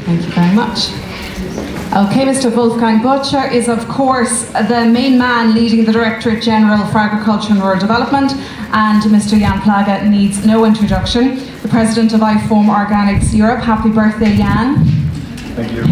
Thank you very much. Okay, Mr. Wolfgang Burtscher is, of course, the main man leading the Directorate General for Agriculture and Rural Development, and Mr. Jan Plagge needs no introduction, the President of IFOAM Organics Europe. Happy birthday, Jan. Thank you.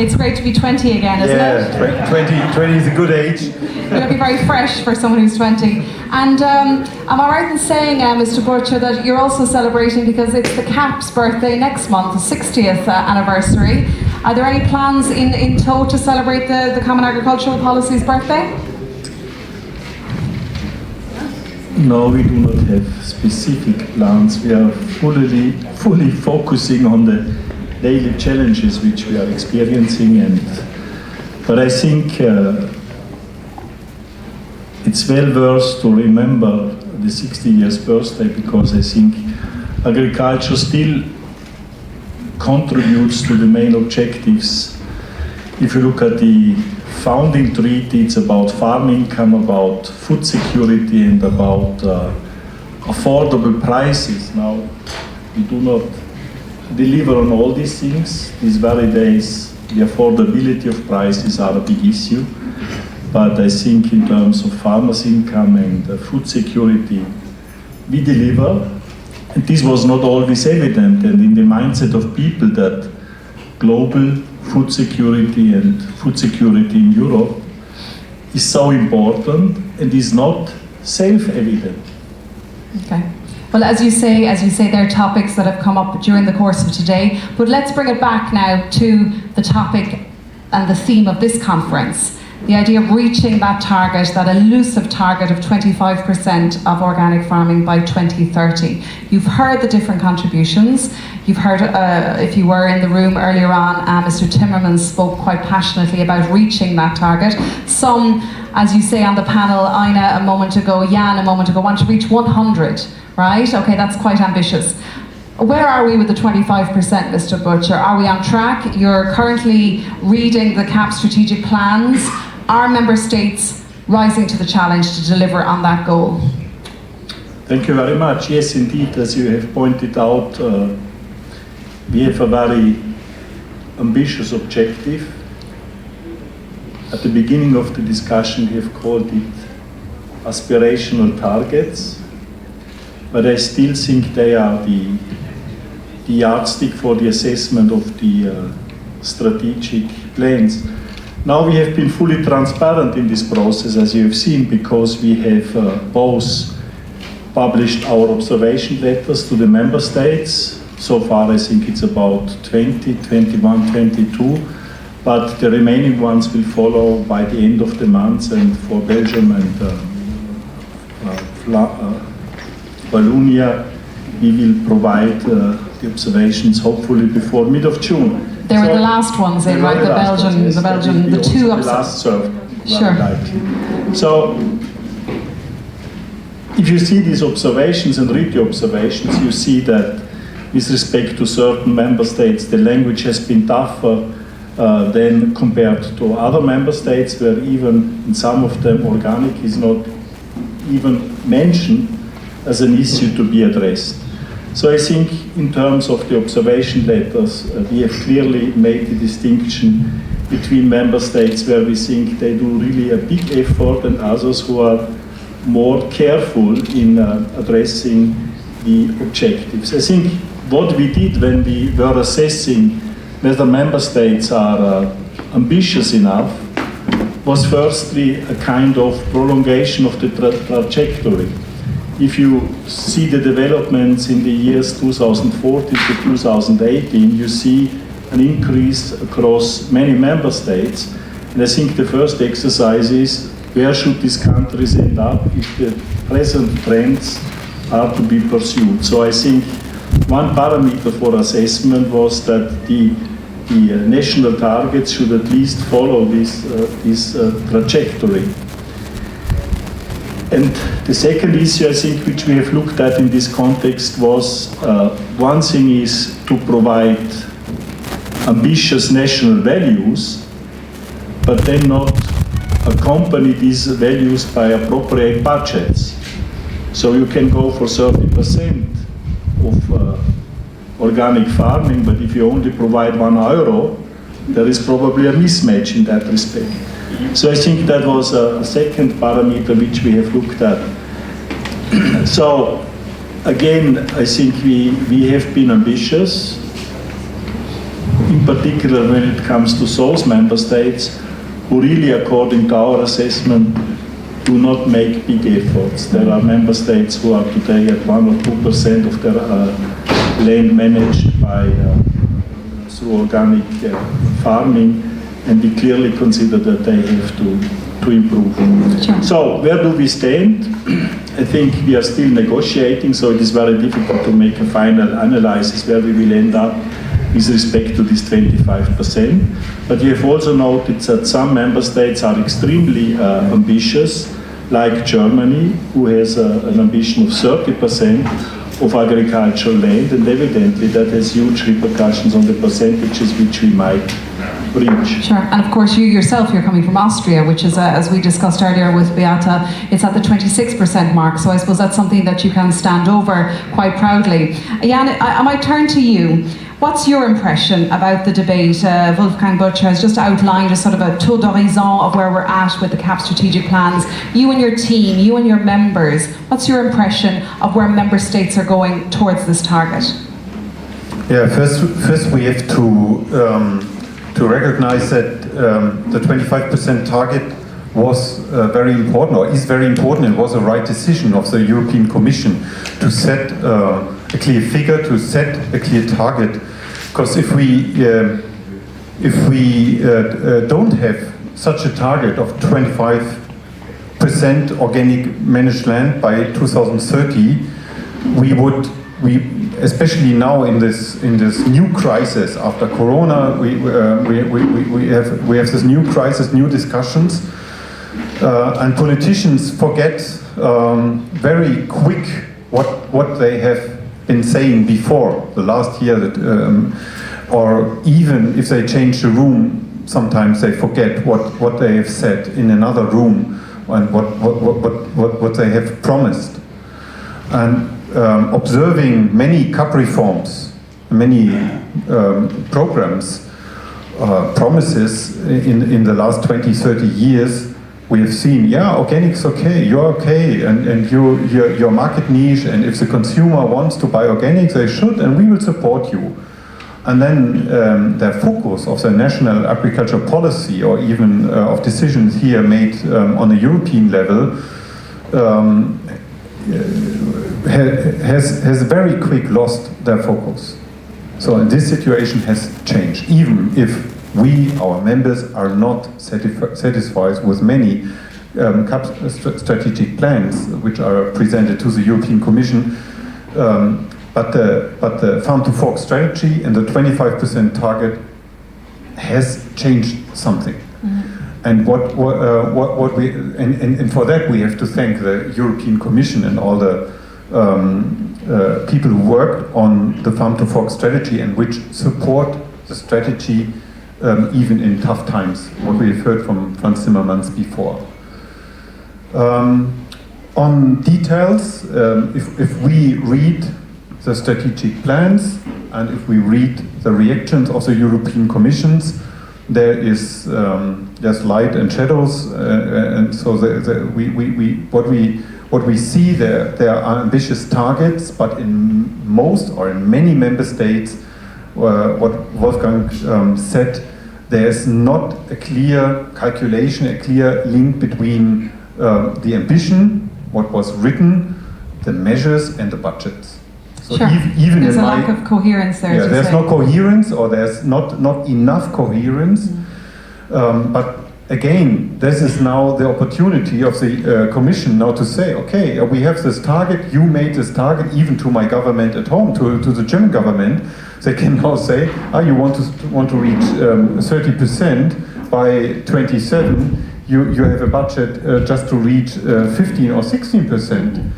It's great to be 20 again, isn't it? Yeah, 20 is a good age. It'll be very fresh for someone who's 20. And am I right in saying, Mr. Burtscher, that you're also celebrating because it's the CAP's birthday next month, the 60th anniversary. Are there any plans in tow to celebrate the Common Agricultural Policy's birthday? No, we do not have specific plans. We are fully focusing on the daily challenges which we are experiencing, but I think it's well worth to remember the 60 years birthday, because I think agriculture still contributes to the main objectives. If you look at the founding treaty, it's about farm income, about food security, and about affordable prices. Now, we do not deliver on all these things. These very days, the affordability of prices are a big issue. But I think in terms of farmers' income and food security, we deliver. And this was not always evident, and in the mindset of people that global food security and food security in Europe is so important and is not self-evident. Okay. Well, as you say, there are topics that have come up during the course of today, but let's bring it back now to the topic and the theme of this conference. The idea of reaching that target, that elusive target of 25% of organic farming by 2030. You've heard the different contributions. You've heard, if you were in the room earlier on, Mr. Timmermans spoke quite passionately about reaching that target. Some, as you say on the panel, Ina a moment ago, Jan a moment ago, want to reach 100, right? Okay, that's quite ambitious. Where are we with the 25%, Mr. Burtscher? Are we on track? You're currently reading the CAP strategic plans. Are member states rising to the challenge to deliver on that goal? Thank you very much. Yes, indeed, as you have pointed out, we have a very ambitious objective. At the beginning of the discussion, we have called it aspirational targets, but I still think they are the yardstick for the assessment of the strategic plans. Now we have been fully transparent in this process, as you have seen, because we have both published our observation letters to the member states. So far I think it's about 20, 21, 22, but the remaining ones will follow by the end of the month, and for Belgium and Wallonia we will provide the observations hopefully before mid of June. They were the last ones in, right? The two the last served. Sure. So, if you see these observations and read the observations, you see that with respect to certain member states, the language has been tougher than compared to other member states, where even in some of them organic is not even mentioned as an issue to be addressed. So I think in terms of the observation letters, we have clearly made the distinction between member states where we think they do really a big effort and others who are more careful in addressing the objectives. I think what we did when we were assessing whether member states are ambitious enough was firstly a kind of prolongation of the trajectory. If you see the developments in the years 2014 to 2018, you see an increase across many member states. And I think the first exercise is, where should these countries end up if the present trends are to be pursued? So I think one parameter for assessment was that the national targets should at least follow this trajectory. And the second issue, I think, which we have looked at in this context was, one thing is to provide ambitious national values, but then not accompany these values by appropriate budgets. So you can go for 30% organic farming, but if you only provide €1, there is probably a mismatch in that respect. So I think that was a second parameter which we have looked at. So again, I think we have been ambitious, in particular when it comes to those member states who really, according to our assessment, do not make big efforts. There are member states who are today at 1 or 2% of their land managed by through organic farming, and we clearly consider that they have to improve. Sure. So where do we stand? I think we are still negotiating, so it is very difficult to make a final analysis where we will end up with respect to this 25%. But we have also noted that some member states are extremely ambitious, like Germany, who has an ambition of 30% of agricultural land, and evidently that has huge repercussions on the percentages which we might reach. Sure, and of course you yourself, you're coming from Austria, which is, as we discussed earlier with Beata, it's at the 26% mark, so I suppose that's something that you can stand over quite proudly. Jan, I might turn to you. What's your impression about the debate? Wolfgang Burtscher has just outlined a sort of a tour d'horizon of where we're at with the CAP strategic plans. You and your team, you and your members, what's your impression of where member states are going towards this target? Yeah, first we have to recognize that the 25% target was very important, or is very important. It was a right decision of the European Commission to set a clear figure, to set a clear target. Because if we don't have such a target of 25% organic managed land by 2030, we especially now in this new crisis after Corona, we have this new crisis, new discussions, and politicians forget very quick what they have been saying before the last year, that, or even if they change the room, sometimes they forget what they have said in another room and what they have promised. And observing many CAP reforms, many programs, promises in the last 20, 30 years, we have seen, yeah, organic's okay, you're okay, and your market niche, and if the consumer wants to buy organic, they should, and we will support you. And then the focus of the national agricultural policy, or even of decisions here made on a European level, has very quick lost their focus. So this situation has changed, even if we, our members, are not satisfied with many CAP strategic plans which are presented to the European Commission, but the farm to fork strategy and the 25% target has changed something. Mm-hmm. And what we and for that we have to thank the European Commission and all the people who worked on the farm to fork strategy and which support the strategy even in tough times, what we have heard from Franz Timmermans before. On details, if we read the strategic plans and if we read the reactions of the European Commissions, there is there's light and shadows, and so what we see there are ambitious targets, but in most or in many member states, what Wolfgang said, there's not a clear calculation, a clear link between the ambition, what was written, the measures, and the budgets. So sure. Even there's a lack of coherence there. Yeah, there's no coherence, or there's not enough coherence. But again, this is now the opportunity of the Commission now to say, okay, we have this target, you made this target, even to my government at home, to the German government. They can now say, you want to reach 30% by 27. You have a budget just to reach 15 or 16%.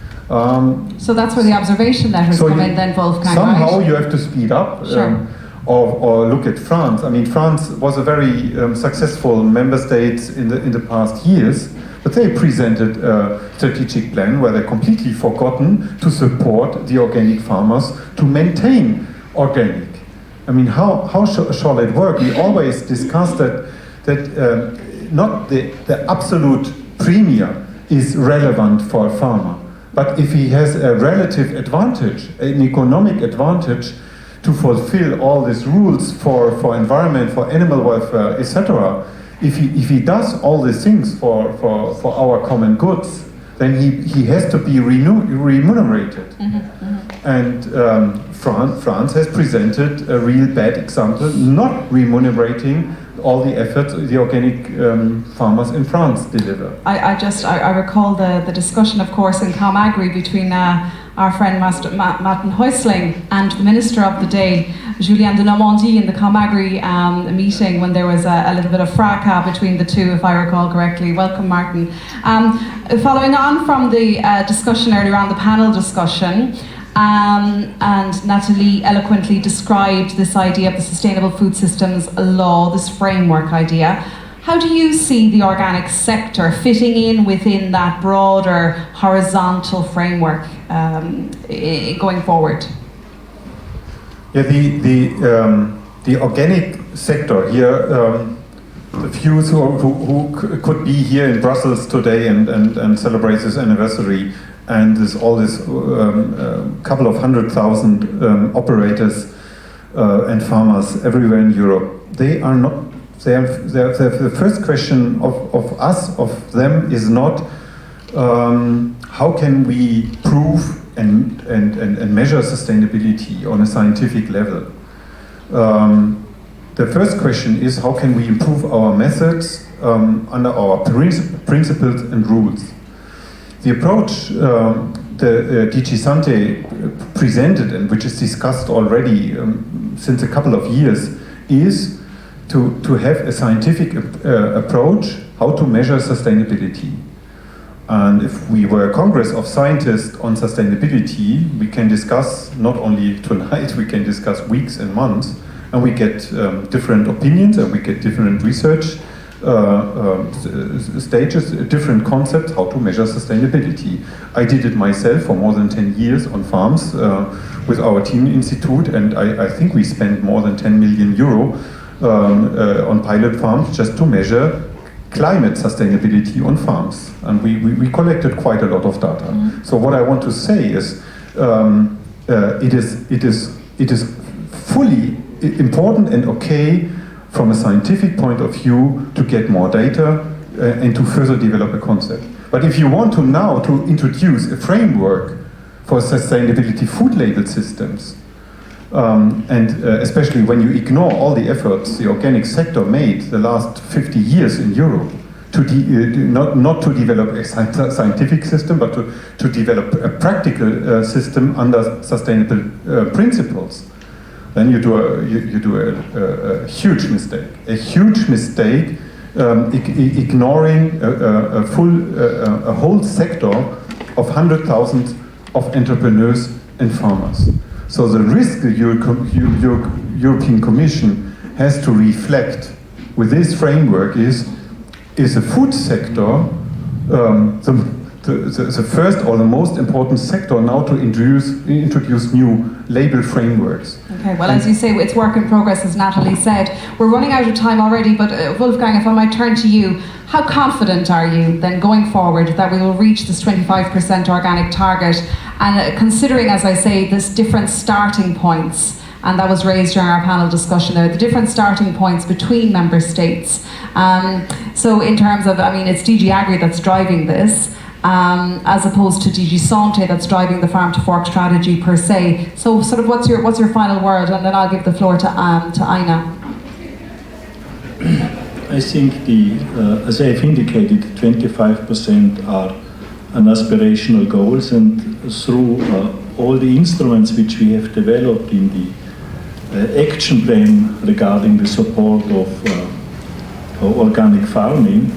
So that's where the observation letters come in then, Wolfgang, somehow right? you have to speed up. Sure. Or look at France. I mean, France was a very successful member state in the past years, but they presented a strategic plan where they completely forgotten to support the organic farmers to maintain organic. I mean, how shall it work? We always discuss that not the absolute premium is relevant for a farmer, but if he has a relative advantage, an economic advantage to fulfill all these rules for environment, for animal welfare, etc., if he does all these things for our common goods, then he has to be remunerated. Mm-hmm, mm-hmm. And France has presented a real bad example, not remunerating all the efforts the organic farmers in France deliver. I recall the discussion, of course, in ComAgri between our friend Martin Häusling and the Minister of the day, Julien de Normandie, in the ComAgri meeting when there was a little bit of fracas between the two, if I recall correctly. Welcome, Martin. Following on from the discussion earlier on, the panel discussion, and Nathalie eloquently described this idea of the Sustainable Food Systems Law, this framework idea. How do you see the organic sector fitting in within that broader horizontal framework going forward? Yeah, the organic sector here, the few who could be here in Brussels today and celebrate this anniversary, and all this couple of 100,000 operators and farmers everywhere in Europe, they are not. The first question of them is not how can we prove and measure sustainability on a scientific level. The first question is how can we improve our methods under our principles and rules. The approach the DG Sante presented, and which is discussed already since a couple of years, is to have a scientific approach how to measure sustainability. And if we were a Congress of Scientists on sustainability, we can discuss not only tonight, we can discuss weeks and months, and we get different opinions and we get different research stages, different concepts how to measure sustainability. I did it myself for more than 10 years on farms with our team institute, and I think we spent more than 10 million euro on pilot farms just to measure climate sustainability on farms, and we collected quite a lot of data. Mm-hmm. So what I want to say is, it is fully important and okay from a scientific point of view to get more data and to further develop a concept. But if you want to now to introduce a framework for sustainability food label systems, especially when you ignore all the efforts the organic sector made the last 50 years in Europe to not to develop a scientific system, but to develop a practical system under sustainable principles, then you do a huge mistake. A huge mistake, ignoring a whole sector of 100,000 of entrepreneurs and farmers. So the risk the European Commission has to reflect with this framework is the food sector the first or the most important sector now to introduce new label frameworks. Okay, well, as you say, it's work in progress, as Nathalie said. We're running out of time already, but Wolfgang, if I might turn to you, how confident are you then going forward that we will reach this 25% organic target? And considering, as I say, this different starting points, and that was raised during our panel discussion there, the different starting points between member states. So in terms of, I mean, it's DG Agri that's driving this, as opposed to DG Sante that's driving the farm to fork strategy per se. So sort of what's your final word, and then I'll give the floor to Aina. I think as I've indicated, 25% are an aspirational goals, and through all the instruments which we have developed in the action plan regarding the support of organic farming,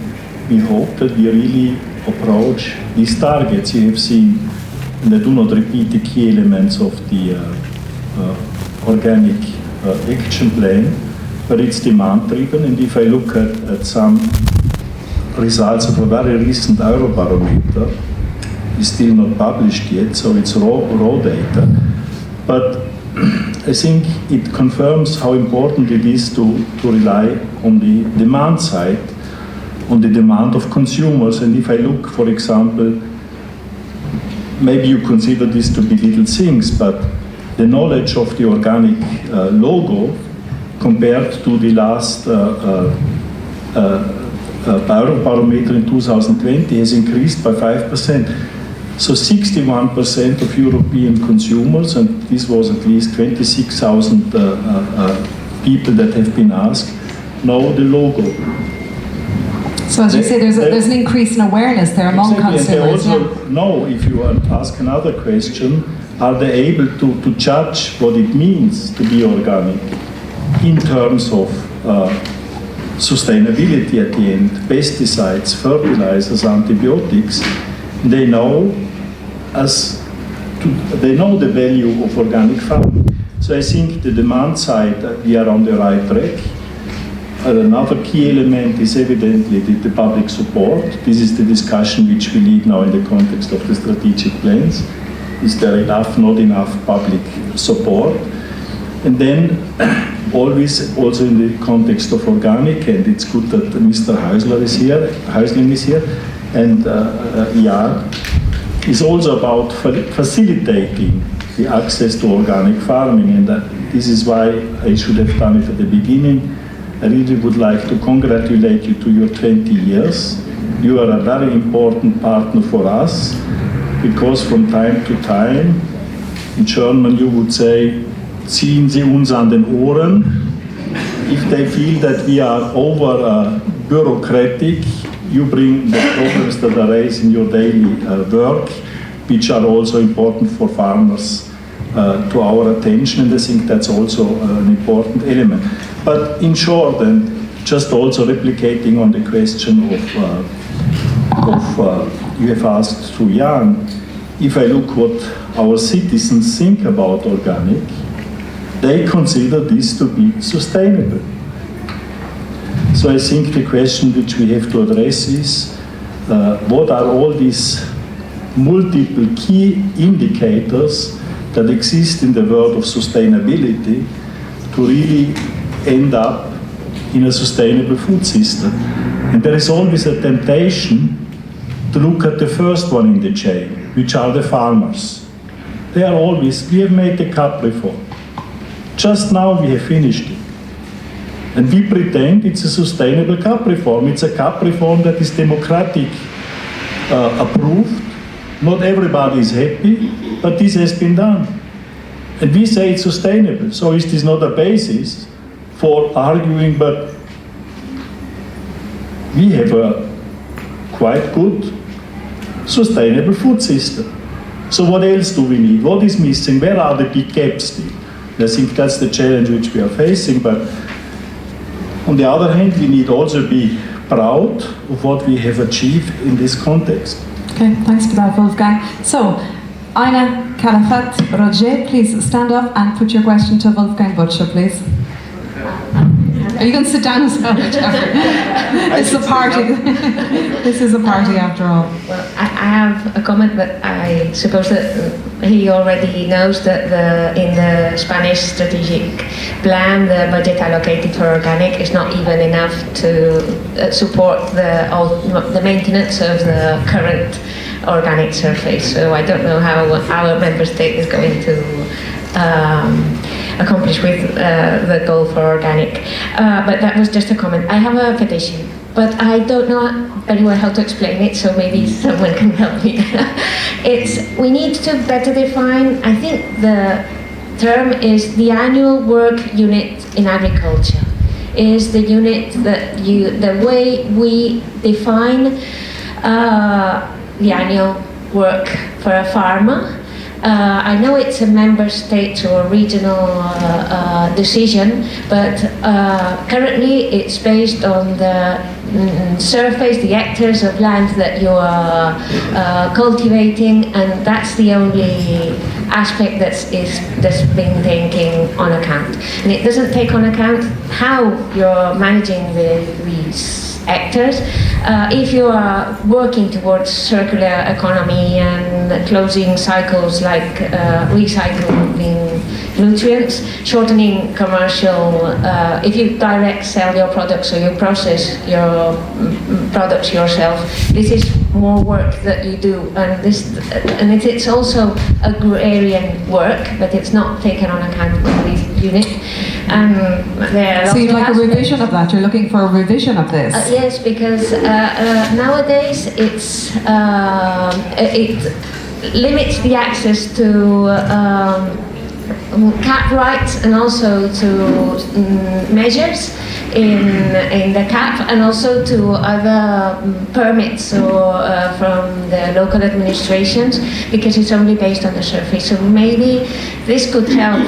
we hope that we really approach these targets. You have seen, and I do not repeat the key elements of the organic action plan, but it's demand driven. And if I look at some results of a very recent Eurobarometer, it's still not published yet, so it's raw data. But I think it confirms how important it is to rely on the demand side, on the demand of consumers. And if I look, for example, maybe you consider this to be little things, but the knowledge of the organic logo compared to the last Barometer in 2020 has increased by 5%. So 61% of European consumers, and this was at least 26,000 people that have been asked, know the logo. So as you say, there's an increase in awareness there among Exactly, consumers. and they also know, if you ask another question, are they able to judge what it means to be organic in terms of sustainability at the end, pesticides, fertilizers, antibiotics. They know the value of organic farming. So I think the demand side, we are on the right track. Another key element is evidently the public support. This is the discussion which we lead now in the context of the strategic plans. Is there enough, not enough public support? And then always also in the context of organic, and it's good that Mr. Häusling is here, and is also about facilitating the access to organic farming, and this is why I should have done it at the beginning. I really would like to congratulate you to your 20 years. You are a very important partner for us, because from time to time, in German you would say, ziehen Sie uns an den Ohren. If they feel that we are over bureaucratic, you bring the problems that are raised in your daily work, which are also important for farmers, to our attention, and I think that's also an important element. But in short, and just also replicating on the question of you have asked through Jan, if I look what our citizens think about organic, they consider this to be sustainable. So I think the question which we have to address is, what are all these multiple key indicators that exist in the world of sustainability to really end up in a sustainable food system? And there is always a temptation to look at the first one in the chain, which are the farmers. They are always, we have made the CAP reform. Just now we have finished it. And we pretend it's a sustainable CAP reform. It's a CAP reform that is democratic approved. Not everybody is happy, but this has been done. And we say it's sustainable. So is this not a basis for arguing, but we have a quite good sustainable food system. So what else do we need? What is missing? Where are the big gaps still? I think that's the challenge which we are facing, but on the other hand, we need also be proud of what we have achieved in this context. Okay, thanks for that, Wolfgang. So, Aina Calafat Roger, please stand up and put your question to Wolfgang Burtscher, please. Are you going to sit down as well? It's a party. This is a party after all. Well, I have a comment that I suppose that he already knows that in the Spanish strategic plan, the budget allocated for organic is not even enough to support the maintenance of the current organic surface. So I don't know how our member state is going to accomplish with the goal for organic. But that was just a comment. I have a petition, but I don't know very well how to explain it, so maybe someone can help me. We need to better define, I think the term is the annual work unit in agriculture. Is the unit that the way we define the annual work for a farmer. I know it's a member state or regional decision, but currently it's based on the surface, the hectares of land that you are cultivating, and that's the only aspect that's been taken on account. And it doesn't take on account how you're managing these actors. If you are working towards circular economy and closing cycles like recycling nutrients, shortening commercial, if you direct sell your products or you process your products yourself, this is more work that you do, and it's also agrarian work, but it's not taken on account by this unit. There are So you'd like a aspects. revision of that? You're looking for a revision of this? Yes, because nowadays it limits the access to CAP rights and also to measures in the CAP, and also to other permits or from the local administrations, because it's only based on the surface. So maybe this could help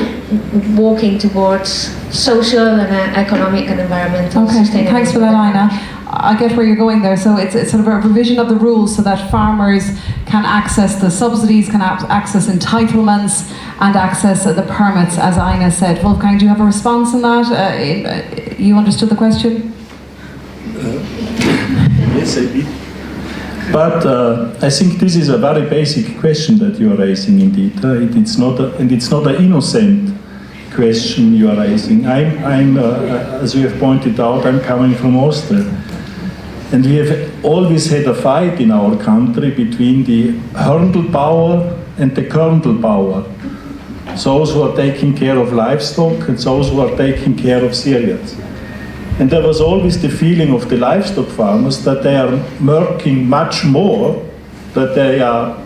walking towards social and economic and environmental Okay, sustainability. thanks for that, Ina. I get where you're going there. So it's sort of a revision of the rules so that farmers can access the subsidies, can access entitlements, and access the permits, as Ina said. Wolfgang, do you have a response on that? You understood the question? Yes, I did. But I think this is a very basic question that you are raising indeed. It's not an innocent question you are raising. I'm as you have pointed out, I'm coming from Austria. And we have always had a fight in our country between the hurdle power and the kernel power. Those who are taking care of livestock and those who are taking care of cereals. And there was always the feeling of the livestock farmers that they are working much more, that they are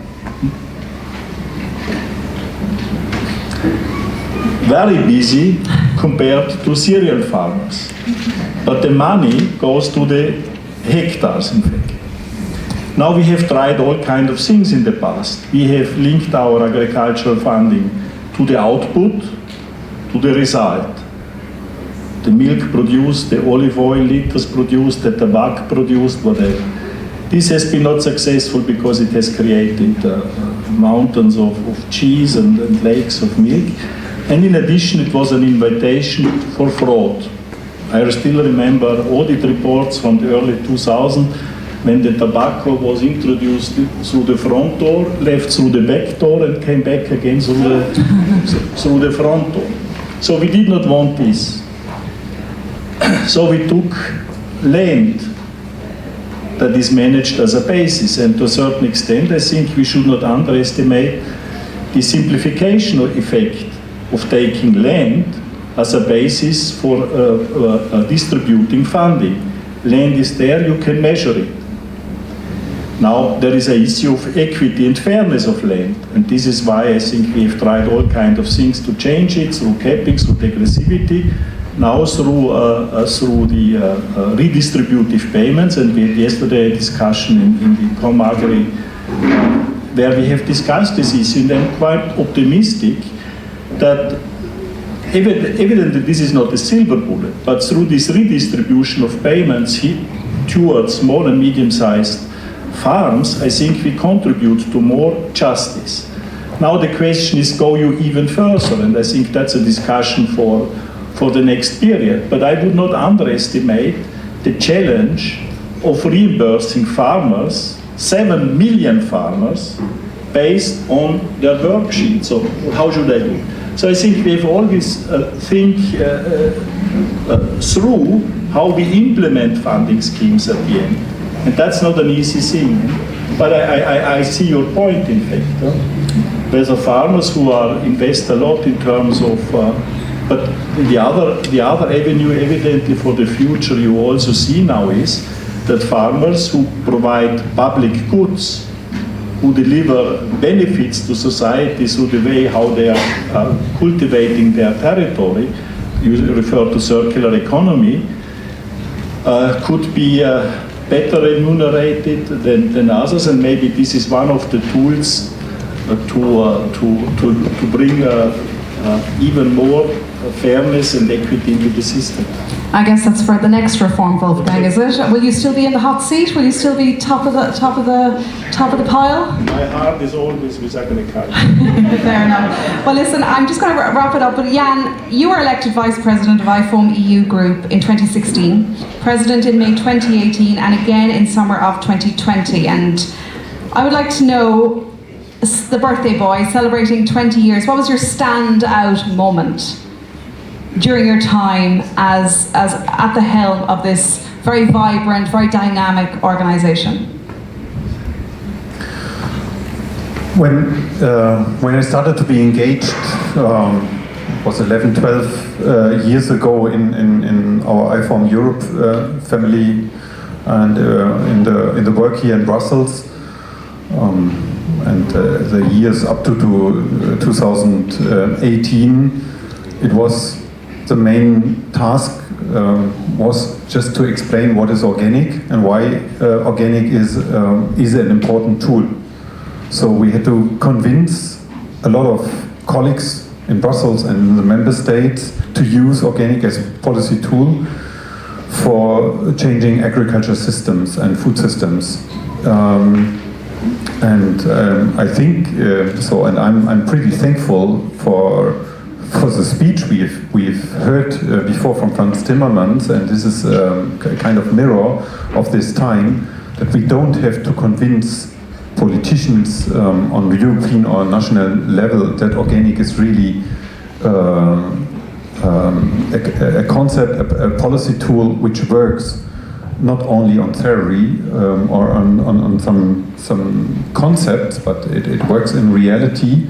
very busy compared to cereal farmers. But the money goes to the hectares, in fact. Now we have tried all kinds of things in the past. We have linked our agricultural funding to the output, to the result. The milk produced, the olive oil liters produced, the tobacco produced, whatever. This has been not successful because it has created mountains of cheese and lakes of milk. And in addition, it was an invitation for fraud. I still remember audit reports from the early 2000s when the tobacco was introduced through the front door, left through the back door, and came back again through the front door. So we did not want this. So we took land that is managed as a basis, and to a certain extent I think we should not underestimate the simplification effect of taking land as a basis for distributing funding. Land is there, you can measure it. Now there is an issue of equity and fairness of land, and this is why I think we have tried all kinds of things to change it, through capping, through degressivity, now through the redistributive payments, and we had yesterday a discussion in the ComAgri where we have discussed this issue, and I'm quite optimistic that evidently this is not a silver bullet, but through this redistribution of payments towards small and medium-sized farms, I think we contribute to more justice. Now the question is, go you even further? And I think that's a discussion for the next period. But I would not underestimate the challenge of reimbursing farmers, 7 million farmers, based on their worksheet. So how should I do? So I think we have always think through how we implement funding schemes at the end. And that's not an easy thing. But I see your point, in fact. There's farmers who invest a lot in terms of, but the other avenue, evidently for the future, you also see now is that farmers who provide public goods, who deliver benefits to society through the way how they are cultivating their territory, you refer to circular economy, could be better remunerated than others, and maybe this is one of the tools to bring even more fairness and equity into the system. I guess that's for the next reform, Wolfgang, is it? Will you still be in the hot seat? Will you still be top of the pile? My heart is always with agriculture. Fair enough. Well, listen, I'm just going to wrap it up. But Jan, you were elected Vice President of IFOAM EU Group in 2016, President in May 2018, and again in summer of 2020. And I would like to know, the birthday boy celebrating 20 years, what was your standout moment during your time as at the helm of this very vibrant, very dynamic organisation? When I started to be engaged, was 11, 12 years ago in our IFOAM Europe family and in the work here in Brussels, and the years up to 2018, it was the main task was just to explain what is organic and why organic is an important tool. So we had to convince a lot of colleagues in Brussels and in the member states to use organic as a policy tool for changing agriculture systems and food systems. I think so, and I'm pretty thankful for the speech we've heard before from Franz Timmermans, and this is a kind of mirror of this time, that we don't have to convince politicians on the European or national level that organic is really a concept, a policy tool which works not only on theory or on some concepts, but it works in reality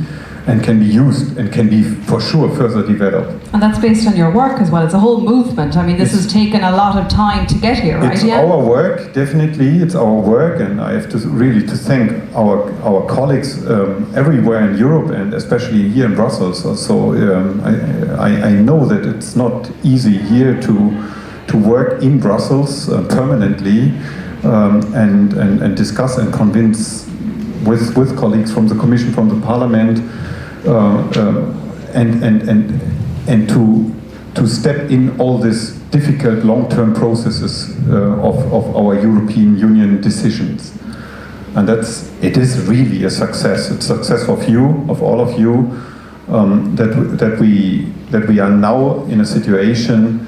and can be used and can be for sure further developed. And that's based on your work as well. It's a whole movement. I mean, this has taken a lot of time to get here, right? It's our work, definitely. It's our work, and I have to really thank our colleagues everywhere in Europe and especially here in Brussels. So I know that it's not easy here to work in Brussels permanently and discuss and convince with colleagues from the Commission, from the Parliament, and to step in all these difficult long-term processes of our European Union decisions. And it is really a success. It's a success of you, of all of you, that we are now in a situation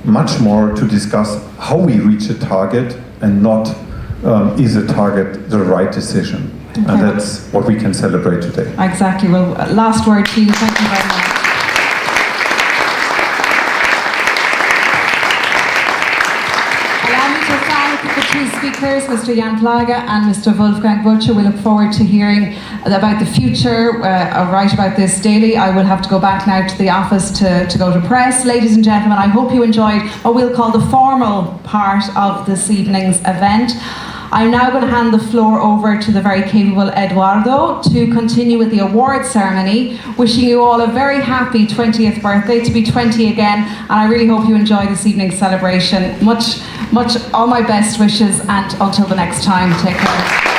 much more to discuss how we reach a target and not is a target the right decision. Okay. And that's what we can celebrate today. Exactly. Well, last word to you. Thank you very much. Allow me to thank the two speakers, Mr. Jan Plagge and Mr. Wolfgang Burtscher. We look forward to hearing about the future, right about this daily. I will have to go back now to the office to go to press. Ladies and gentlemen, I hope you enjoyed what we'll call the formal part of this evening's event. I'm now going to hand the floor over to the very capable Eduardo to continue with the award ceremony. Wishing you all a very happy 20th birthday, to be 20 again, and I really hope you enjoy this evening's celebration. Much, all my best wishes, and until the next time, take care.